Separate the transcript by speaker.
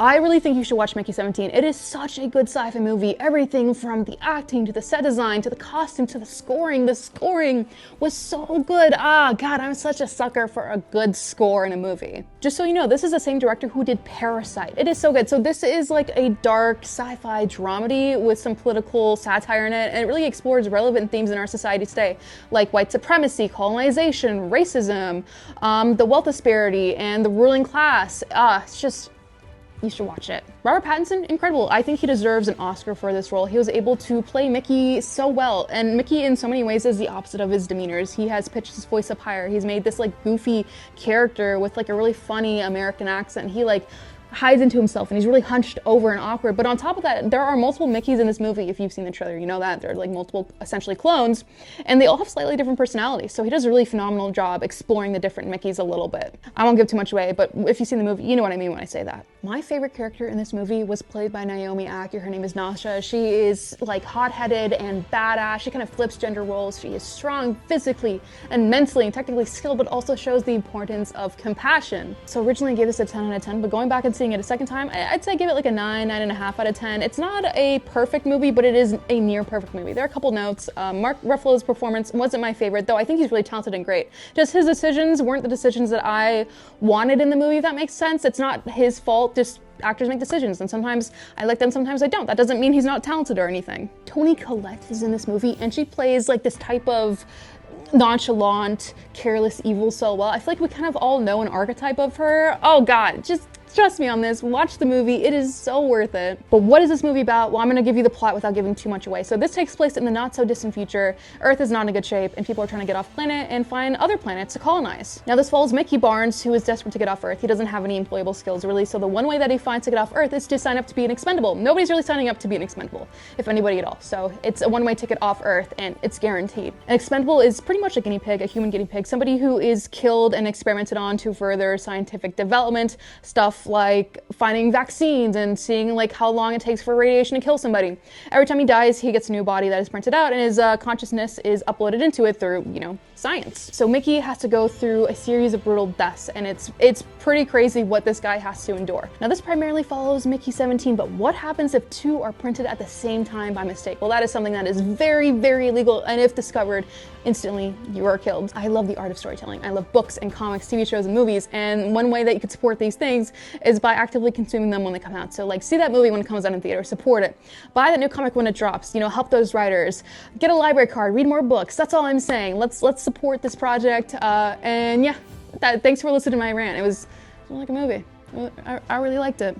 Speaker 1: I really think you should watch Mickey 17. It is such a good sci-fi movie. Everything from the acting to the set design to the costume to the scoring. The scoring was so good. Ah, God, I'm such a sucker for a good score in a movie. Just so you know, this is the same director who did Parasite. It is so good. So this is like a dark sci-fi dramedy with some political satire in it, and it really explores relevant themes in our society today, like white supremacy, colonization, racism, the wealth disparity, and the ruling class. It's just, you should watch it. Robert Pattinson, incredible. I think he deserves an Oscar for this role. He was able to play Mickey so well, and Mickey in so many ways is the opposite of his demeanors. He has pitched his voice up higher. He's made this like goofy character with like a really funny American accent. He like hides into himself and he's really hunched over and awkward. But on top of that, there are multiple Mickeys in this movie. If you've seen the trailer, you know that. They're like multiple essentially clones, and they all have slightly different personalities. So he does a really phenomenal job exploring the different Mickeys a little bit. I won't give too much away, but if you've seen the movie, you know what I mean when I say that. My favorite character in this movie was played by Naomi Ackie. Her name is Nasha. She is like hot-headed and badass. She kind of flips gender roles. She is strong physically and mentally and technically skilled, but also shows the importance of compassion. So originally I gave this a 10 out of 10, but going back and seeing it a second time, I'd say give it like a 9, 9.5 out of 10. It's not a perfect movie, but it is a near perfect movie. There are a couple notes. Mark Ruffalo's performance wasn't my favorite, though I think he's really talented and great. Just his decisions weren't the decisions that I wanted in the movie, if that makes sense. It's not his fault. Just actors make decisions, and sometimes I like them, sometimes I don't. That doesn't mean he's not talented or anything. Toni Collette is in this movie, and she plays like this type of nonchalant, careless evil so well. I feel like we kind of all know an archetype of her. Oh God, just trust me on this. Watch the movie. It is so worth it. But what is this movie about? Well, I'm going to give you the plot without giving too much away. So this takes place in the not so distant future. Earth is not in a good shape, and people are trying to get off planet and find other planets to colonize. Now this follows Mickey Barnes, who is desperate to get off Earth. He doesn't have any employable skills really, so the one way that he finds to get off Earth is to sign up to be an expendable. Nobody's really signing up to be an expendable, if anybody at all. So it's a one-way ticket off Earth, and it's guaranteed. An expendable is pretty much a guinea pig, a human guinea pig, somebody who is killed and experimented on to further scientific development, stuff like finding vaccines and seeing like how long it takes for radiation to kill somebody. Every time he dies, he gets a new body that is printed out, and his consciousness is uploaded into it through, you know, science. So Mickey has to go through a series of brutal deaths, and it's pretty crazy what this guy has to endure. Now this primarily follows Mickey 17, but what happens if two are printed at the same time by mistake? Well, that is something that is very, very illegal, and if discovered, instantly you are killed. I love the art of storytelling. I love books and comics, TV shows and movies, and one way that you could support these things is by actively consuming them when they come out. So like, see that movie when it comes out in theater, support it. Buy that new comic when it drops, you know, help those writers. Get a library card, read more books. That's all I'm saying. Let's support this project, and yeah, thanks for listening to my rant. It was like a movie. I really liked it.